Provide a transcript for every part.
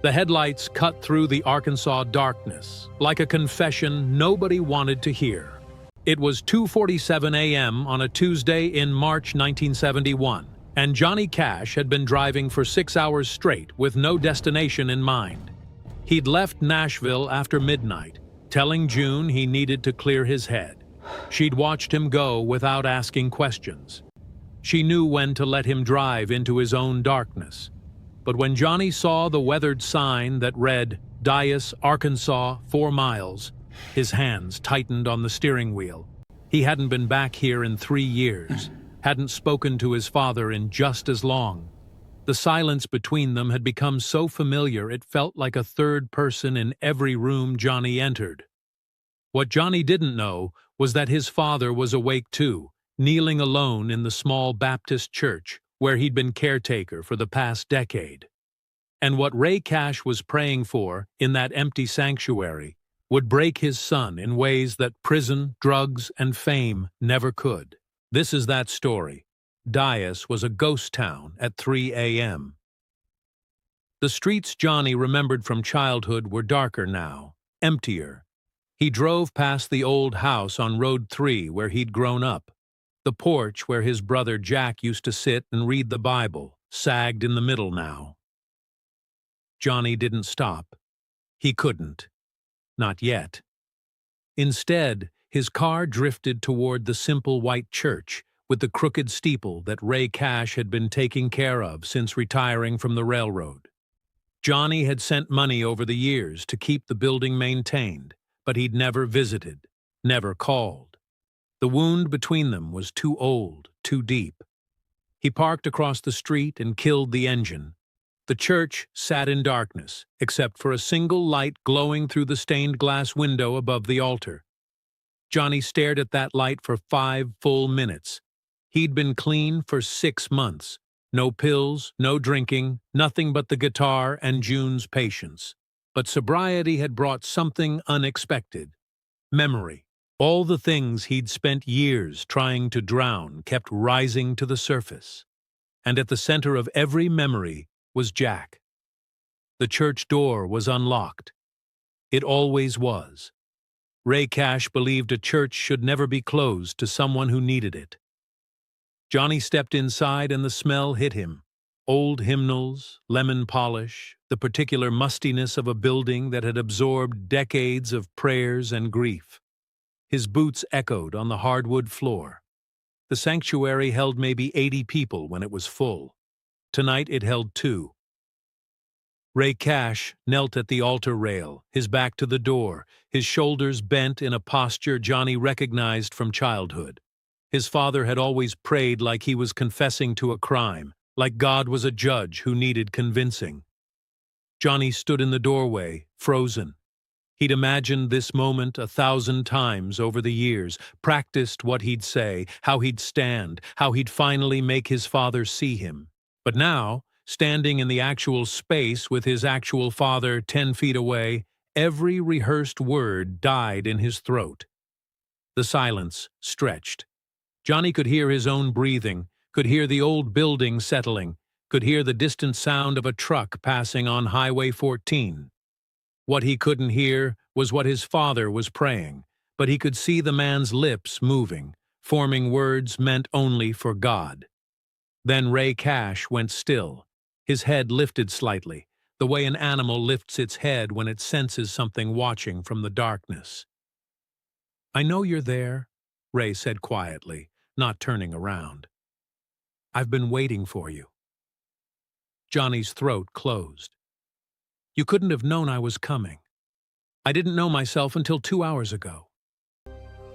The headlights cut through the Arkansas darkness, like a confession nobody wanted to hear. It was 2:47 a.m. on a Tuesday in March 1971, and Johnny Cash had been driving for 6 hours straight with no destination in mind. He'd left Nashville after midnight, telling June he needed to clear his head. She'd watched him go without asking questions. She knew when to let him drive into his own darkness. But when Johnny saw the weathered sign that read, Dyess, Arkansas, 4 miles, his hands tightened on the steering wheel. He hadn't been back here in 3 years, hadn't spoken to his father in just as long. The silence between them had become so familiar it felt like a third person in every room Johnny entered. What Johnny didn't know was that his father was awake too, kneeling alone in the small Baptist church where he'd been caretaker for the past decade. And what Ray Cash was praying for in that empty sanctuary would break his son in ways that prison, drugs, and fame never could. This is that story. Dyess was a ghost town at 3 a.m. The streets Johnny remembered from childhood were darker now, emptier. He drove past the old house on Road 3 where he'd grown up. The porch where his brother Jack used to sit and read the Bible sagged in the middle now. Johnny didn't stop. He couldn't. Not yet. Instead, his car drifted toward the simple white church with the crooked steeple that Ray Cash had been taking care of since retiring from the railroad. Johnny had sent money over the years to keep the building maintained, but he'd never visited, never called. The wound between them was too old, too deep. He parked across the street and killed the engine. The church sat in darkness, except for a single light glowing through the stained glass window above the altar. Johnny stared at that light for 5 full minutes. He'd been clean for 6 months. No pills, no drinking, nothing but the guitar and June's patience. But sobriety had brought something unexpected. Memory. All the things he'd spent years trying to drown kept rising to the surface. And at the center of every memory was Jack. The church door was unlocked. It always was. Ray Cash believed a church should never be closed to someone who needed it. Johnny stepped inside and the smell hit him. Old hymnals, lemon polish, the particular mustiness of a building that had absorbed decades of prayers and grief. His boots echoed on the hardwood floor. The sanctuary held maybe 80 people when it was full. Tonight it held 2. Ray Cash knelt at the altar rail, his back to the door, his shoulders bent in a posture Johnny recognized from childhood. His father had always prayed like he was confessing to a crime, like God was a judge who needed convincing. Johnny stood in the doorway, frozen. He'd imagined this moment 1,000 times over the years, practiced what he'd say, how he'd stand, how he'd finally make his father see him. But now, standing in the actual space with his actual father 10 feet away, every rehearsed word died in his throat. The silence stretched. Johnny could hear his own breathing, could hear the old building settling, could hear the distant sound of a truck passing on Highway 14. What he couldn't hear was what his father was praying, but he could see the man's lips moving, forming words meant only for God. Then Ray Cash went still. His head lifted slightly, the way an animal lifts its head when it senses something watching from the darkness. "I know you're there," Ray said quietly, not turning around. "I've been waiting for you." Johnny's throat closed. "You couldn't have known I was coming. I didn't know myself until 2 hours ago."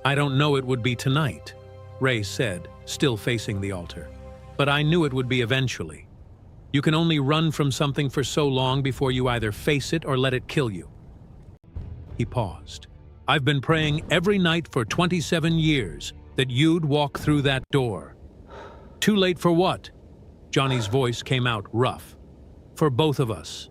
"I don't know it would be tonight," Ray said, still facing the altar. "But I knew it would be eventually. You can only run from something for so long before you either face it or let it kill you." He paused. "I've been praying every night for 27 years that you'd walk through that door." "Too late for what?" Johnny's voice came out rough. "For both of us."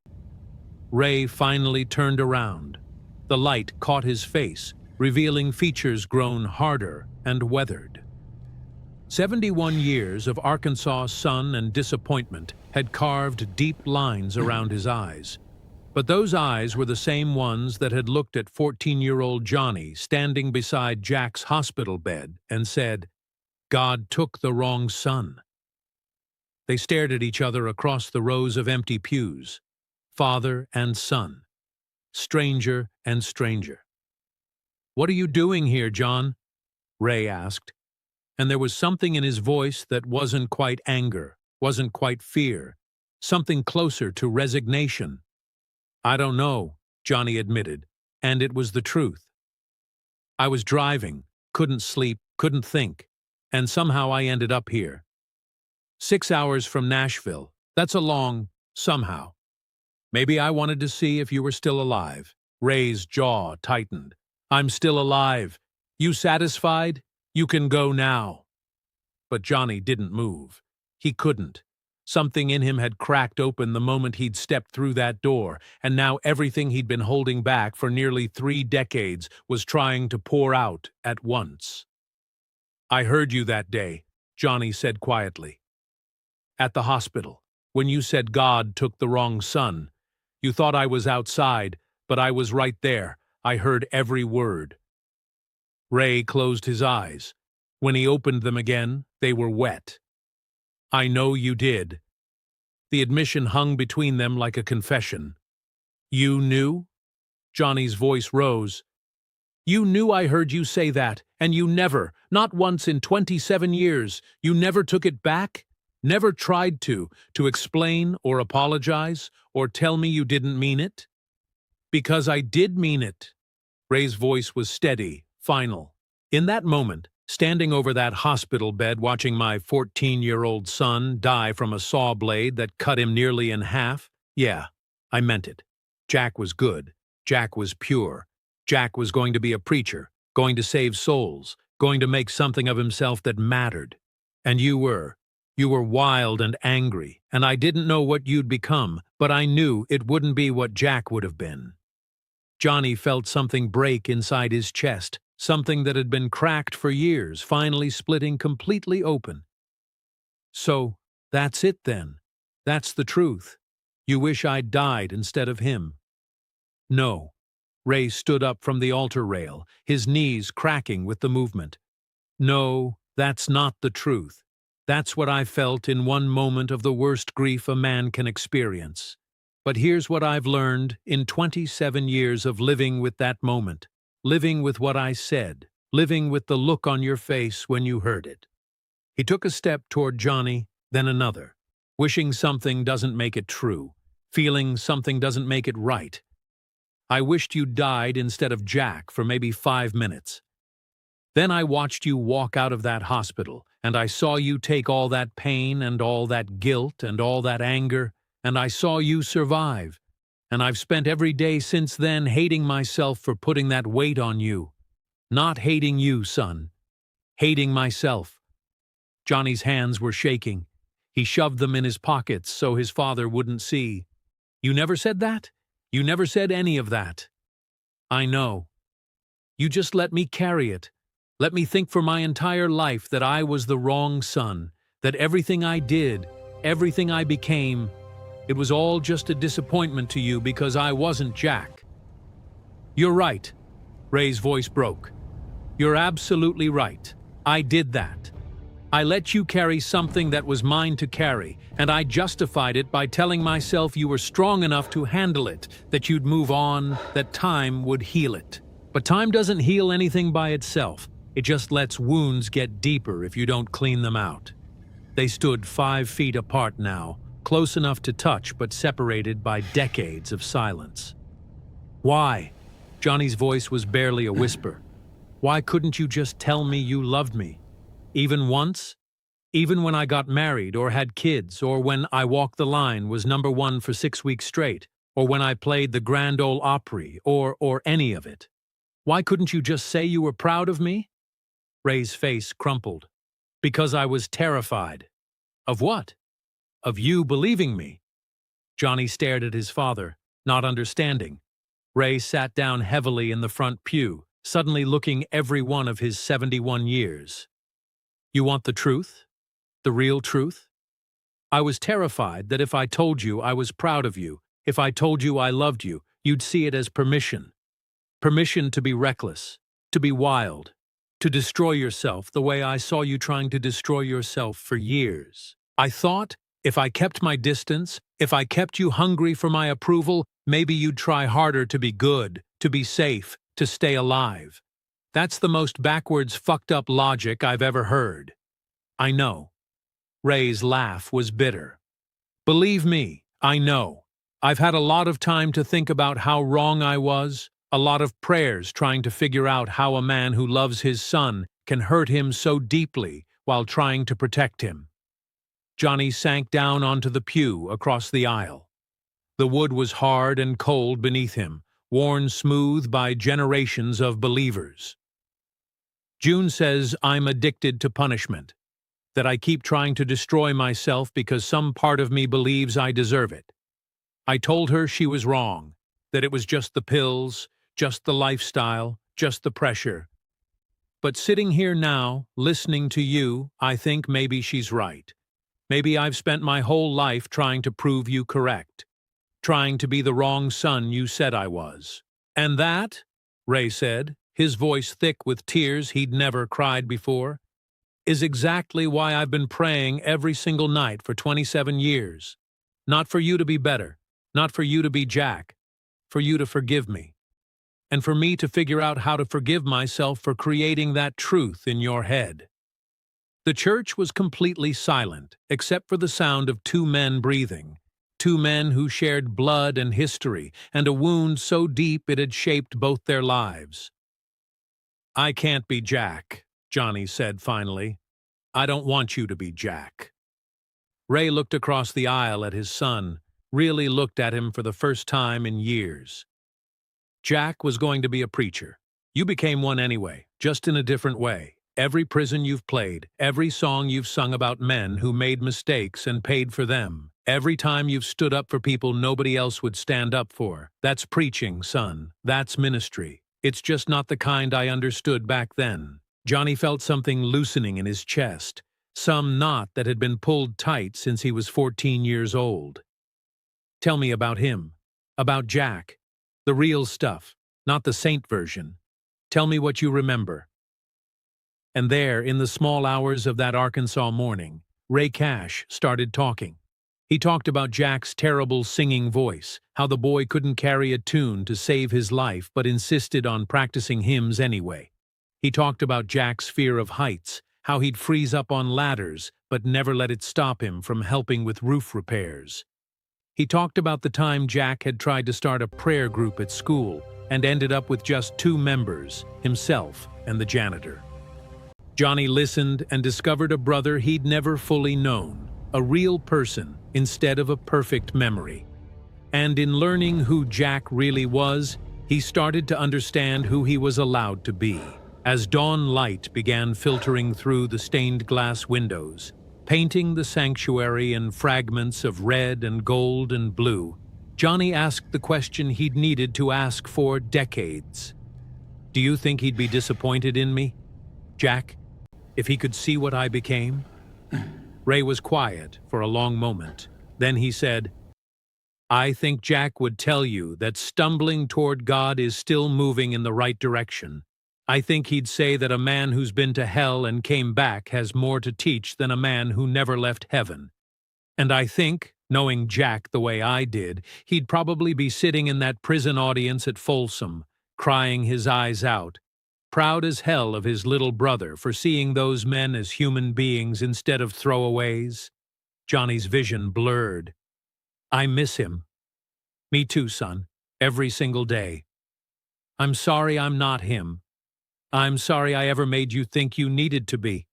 Ray finally turned around. The light caught his face, revealing features grown harder and weathered. 71 years of Arkansas sun and disappointment had carved deep lines around his eyes. But those eyes were the same ones that had looked at 14-year-old Johnny standing beside Jack's hospital bed and said, "God took the wrong son." They stared at each other across the rows of empty pews, father and son, stranger and stranger. "What are you doing here, John?" Ray asked, and there was something in his voice that wasn't quite anger, wasn't quite fear, something closer to resignation. "I don't know," Johnny admitted, and it was the truth. "I was driving, couldn't sleep, couldn't think, and somehow I ended up here. 6 hours from Nashville, that's a long somehow. Maybe I wanted to see if you were still alive." Ray's jaw tightened. "I'm still alive. You satisfied? You can go now." But Johnny didn't move. He couldn't. Something in him had cracked open the moment he'd stepped through that door, and now everything he'd been holding back for nearly 3 decades was trying to pour out at once. "I heard you that day," Johnny said quietly. "At the hospital, when you said God took the wrong son. You thought I was outside, but I was right there. I heard every word." Ray closed his eyes. When he opened them again, they were wet. "I know you did." The admission hung between them like a confession. "You knew?" Johnny's voice rose. "You knew I heard you say that, and you never, not once in 27 years, you never took it back? Never tried to explain or apologize, or tell me you didn't mean it?" "Because I did mean it." Ray's voice was steady, final. "In that moment, standing over that hospital bed watching my 14-year-old son die from a saw blade that cut him nearly in half, yeah, I meant it. Jack was good. Jack was pure. Jack was going to be a preacher, going to save souls, going to make something of himself that mattered. And you were wild and angry, and I didn't know what you'd become, but I knew it wouldn't be what Jack would have been." Johnny felt something break inside his chest, something that had been cracked for years, finally splitting completely open. "So, that's it then. That's the truth. You wish I'd died instead of him." "No." Ray stood up from the altar rail, his knees cracking with the movement. "No, that's not the truth. That's what I felt in one moment of the worst grief a man can experience. But here's what I've learned in 27 years of living with that moment, living with what I said, living with the look on your face when you heard it." He took a step toward Johnny, then another. "Wishing something doesn't make it true. Feeling something doesn't make it right. I wished you died instead of Jack for maybe 5 minutes. Then I watched you walk out of that hospital, and I saw you take all that pain and all that guilt and all that anger, and I saw you survive. And I've spent every day since then hating myself for putting that weight on you. Not hating you, son. Hating myself." Johnny's hands were shaking. He shoved them in his pockets so his father wouldn't see. "You never said that? You never said any of that." "I know. You just let me carry it. Let me think for my entire life that I was the wrong son, that everything I did, everything I became, it was all just a disappointment to you because I wasn't Jack." "You're right." Ray's voice broke. "You're absolutely right. I did that. I let you carry something that was mine to carry, and I justified it by telling myself you were strong enough to handle it, that you'd move on, that time would heal it. But time doesn't heal anything by itself. It just lets wounds get deeper if you don't clean them out." They stood 5 feet apart now, close enough to touch but separated by decades of silence. "Why?" Johnny's voice was barely a whisper. "Why couldn't you just tell me you loved me? Even once? Even when I got married or had kids, or when I Walked the Line was #1 for 6 weeks straight, or when I played the Grand Ole Opry, or any of it? Why couldn't you just say you were proud of me?" Ray's face crumpled. "Because I was terrified." "Of what?" "Of you believing me." Johnny stared at his father, not understanding. Ray sat down heavily in the front pew, suddenly looking every one of his 71 years. "You want the truth? The real truth? I was terrified that if I told you I was proud of you, If I told you I loved you, you'd see it as permission. Permission to be reckless, to be wild, to destroy yourself the way I saw you trying to destroy yourself for years. I thought, if I kept my distance, if I kept you hungry for my approval, maybe you'd try harder to be good, to be safe, to stay alive. That's the most backwards, fucked up logic I've ever heard. I know. Ray's laugh was bitter. Believe me, I know. I've had a lot of time to think about how wrong I was, a lot of prayers trying to figure out how a man who loves his son can hurt him so deeply while trying to protect him. Johnny sank down onto the pew across the aisle. The wood was hard and cold beneath him, worn smooth by generations of believers. June says I'm addicted to punishment, that I keep trying to destroy myself because some part of me believes I deserve it. I told her she was wrong, that it was just the pills, just the lifestyle, just the pressure. But sitting here now, listening to you, I think maybe she's right. Maybe I've spent my whole life trying to prove you correct, trying to be the wrong son you said I was. And that, Ray said, his voice thick with tears he'd never cried before, is exactly why I've been praying every single night for 27 years. Not for you to be better, not for you to be Jack, for you to forgive me. And for me to figure out how to forgive myself for creating that truth in your head. The church was completely silent, except for the sound of two men breathing, two men who shared blood and history, and a wound so deep it had shaped both their lives. I can't be Jack, Johnny said finally. I don't want you to be Jack. Ray looked across the aisle at his son, really looked at him for the first time in years. Jack was going to be a preacher. You became one anyway, just in a different way. Every prison you've played, every song you've sung about men who made mistakes and paid for them, every time you've stood up for people nobody else would stand up for. That's preaching, son. That's ministry. It's just not the kind I understood back then. Johnny felt something loosening in his chest, some knot that had been pulled tight since he was 14 years old. Tell me about him, about Jack, the real stuff, not the saint version. Tell me what you remember. And there, in the small hours of that Arkansas morning, Ray Cash started talking. He talked about Jack's terrible singing voice, how the boy couldn't carry a tune to save his life but insisted on practicing hymns anyway. He talked about Jack's fear of heights, how he'd freeze up on ladders but never let it stop him from helping with roof repairs. He talked about the time Jack had tried to start a prayer group at school and ended up with just 2 members, himself and the janitor. Johnny listened and discovered a brother he'd never fully known, a real person instead of a perfect memory. And in learning who Jack really was, he started to understand who he was allowed to be. As dawn light began filtering through the stained glass windows, painting the sanctuary in fragments of red and gold and blue, Johnny asked the question he'd needed to ask for decades. Do you think he'd be disappointed in me, Jack, if he could see what I became? Ray was quiet for a long moment. Then he said, I think Jack would tell you that stumbling toward God is still moving in the right direction. I think he'd say that a man who's been to hell and came back has more to teach than a man who never left heaven. And I think, knowing Jack the way I did, he'd probably be sitting in that prison audience at Folsom, crying his eyes out, proud as hell of his little brother for seeing those men as human beings instead of throwaways. Johnny's vision blurred. I miss him. Me too, son. Every single day. I'm sorry I'm not him. I'm sorry I ever made you think you needed to be.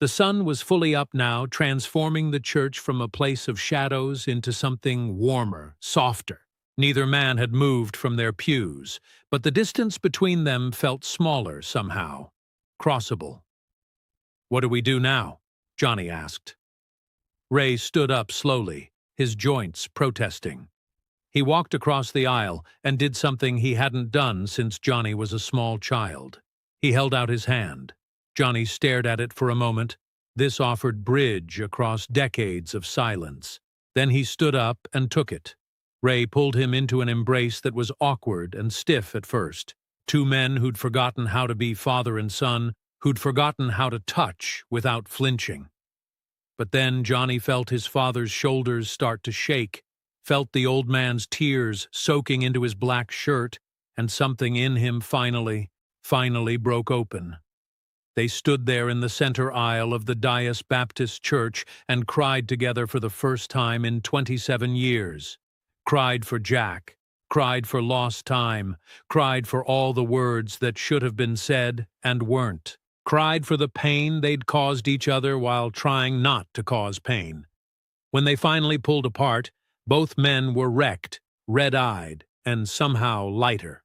The sun was fully up now, transforming the church from a place of shadows into something warmer, softer. Neither man had moved from their pews, but the distance between them felt smaller somehow, crossable. What do we do now? Johnny asked. Ray stood up slowly, his joints protesting. He walked across the aisle and did something he hadn't done since Johnny was a small child. He held out his hand. Johnny stared at it for a moment. This offered bridge across decades of silence. Then he stood up and took it. Ray pulled him into an embrace that was awkward and stiff at first. Two men who'd forgotten how to be father and son, who'd forgotten how to touch without flinching. But then Johnny felt his father's shoulders start to shake, felt the old man's tears soaking into his black shirt, and something in him finally broke open. They stood there in the center aisle of the Dyess Baptist Church and cried together for the first time in 27 years. Cried for Jack, cried for lost time, cried for all the words that should have been said and weren't. Cried for the pain they'd caused each other while trying not to cause pain. When they finally pulled apart, both men were wrecked, red-eyed, and somehow lighter.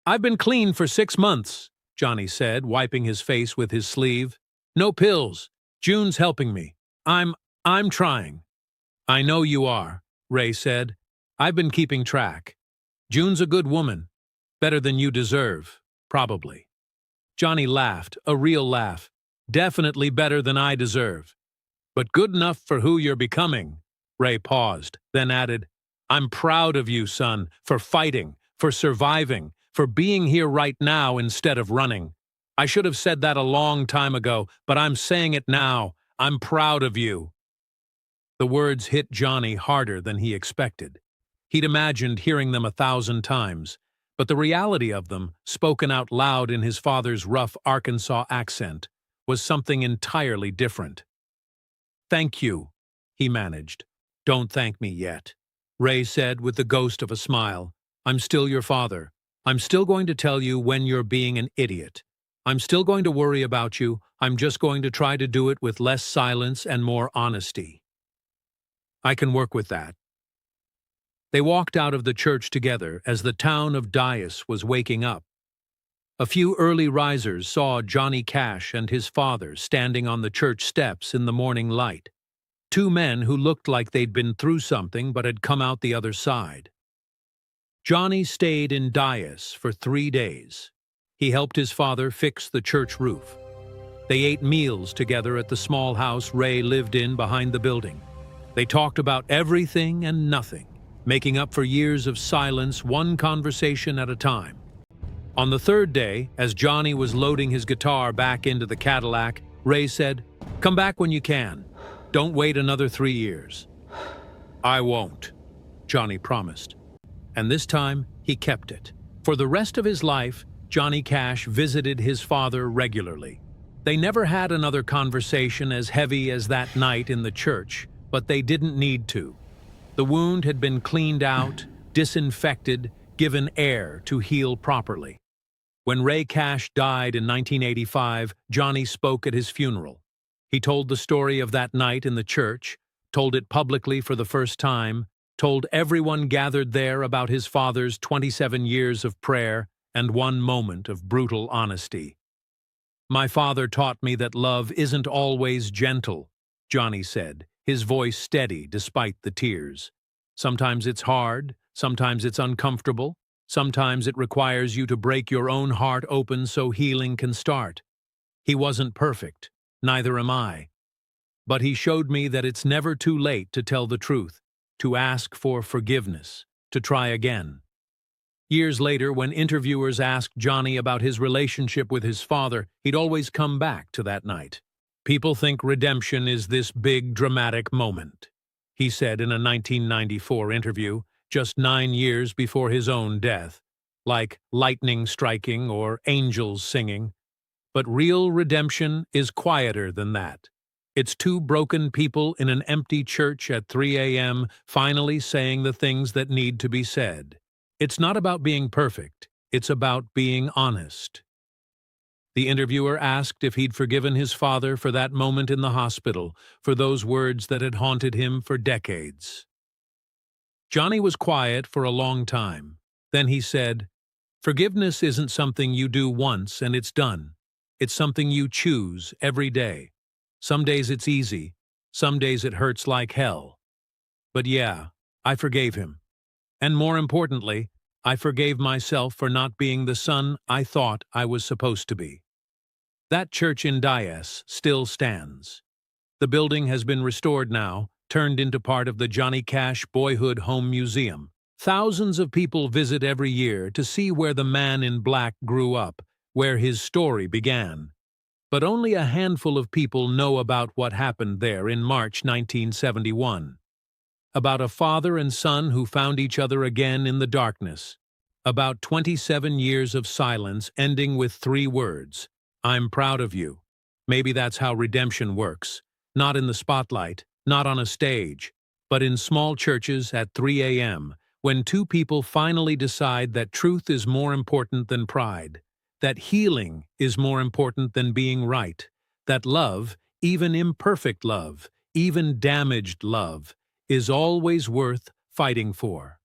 "I've been clean for 6 months," Johnny said, wiping his face with his sleeve. "No pills. June's helping me. I'm trying." "I know you are," Ray said. "I've been keeping track. June's a good woman. Better than you deserve, probably." Johnny laughed, a real laugh. "Definitely better than I deserve. But good enough for who you're becoming." Ray paused, then added, "I'm proud of you, son, for fighting, for surviving, for being here right now instead of running. I should have said that a long time ago, but I'm saying it now. I'm proud of you." The words hit Johnny harder than he expected. He'd imagined hearing them 1,000 times, but the reality of them, spoken out loud in his father's rough Arkansas accent, was something entirely different. "Thank you," he managed. "Don't thank me yet," Ray said with the ghost of a smile. "I'm still your father. I'm still going to tell you when you're being an idiot. I'm still going to worry about you. I'm just going to try to do it with less silence and more honesty." "I can work with that." They walked out of the church together as the town of Dyess was waking up. A few early risers saw Johnny Cash and his father standing on the church steps in the morning light. Two men who looked like they'd been through something but had come out the other side. Johnny stayed in Dyess for 3 days. He helped his father fix the church roof. They ate meals together at the small house Ray lived in behind the building. They talked about everything and nothing, making up for years of silence, one conversation at a time. On the 3rd day, as Johnny was loading his guitar back into the Cadillac, Ray said, "Come back when you can. Don't wait another 3 years." "I won't," Johnny promised. And this time, he kept it. For the rest of his life, Johnny Cash visited his father regularly. They never had another conversation as heavy as that night in the church, but they didn't need to. The wound had been cleaned out, disinfected, given air to heal properly. When Ray Cash died in 1985, Johnny spoke at his funeral. He told the story of that night in the church, told it publicly for the first time, told everyone gathered there about his father's 27 years of prayer and one moment of brutal honesty. "My father taught me that love isn't always gentle," Johnny said, his voice steady despite the tears. "Sometimes it's hard, sometimes it's uncomfortable, sometimes it requires you to break your own heart open so healing can start. He wasn't perfect, neither am I. But he showed me that it's never too late to tell the truth, to ask for forgiveness, to try again." Years later, when interviewers asked Johnny about his relationship with his father, he'd always come back to that night. "People think redemption is this big, dramatic moment," he said in a 1994 interview, just 9 years before his own death, like lightning striking or angels singing. But real redemption is quieter than that. It's two broken people in an empty church at 3 a.m. finally saying the things that need to be said. It's not about being perfect, it's about being honest. The interviewer asked if he'd forgiven his father for that moment in the hospital, for those words that had haunted him for decades. Johnny was quiet for a long time. Then he said, "Forgiveness isn't something you do once and it's done. It's something you choose every day. Some days it's easy, some days it hurts like hell. But yeah, I forgave him. And more importantly, I forgave myself for not being the son I thought I was supposed to be." That church in Dyess still stands. The building has been restored now, turned into part of the Johnny Cash Boyhood Home Museum. Thousands of people visit every year to see where the man in black grew up, where his story began. But only a handful of people know about what happened there in March 1971. About a father and son who found each other again in the darkness. About 27 years of silence ending with 3 words, "I'm proud of you." Maybe that's how redemption works. Not in the spotlight, not on a stage, but in small churches at 3 a.m., when 2 people finally decide that truth is more important than pride, that healing is more important than being right, that love, even imperfect love, even damaged love, is always worth fighting for.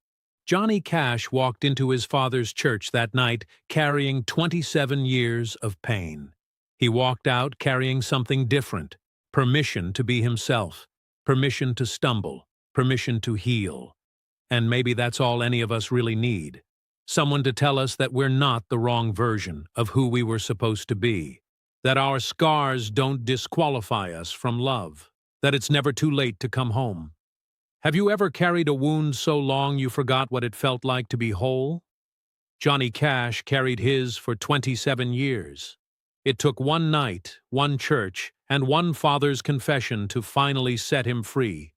Johnny Cash walked into his father's church that night carrying 27 years of pain. He walked out carrying something different: permission to be himself, permission to stumble, permission to heal. And maybe that's all any of us really need. Someone to tell us that we're not the wrong version of who we were supposed to be, that our scars don't disqualify us from love, that it's never too late to come home. Have you ever carried a wound so long you forgot what it felt like to be whole? Johnny Cash carried his for 27 years. It took one night, one church, and one father's confession to finally set him free.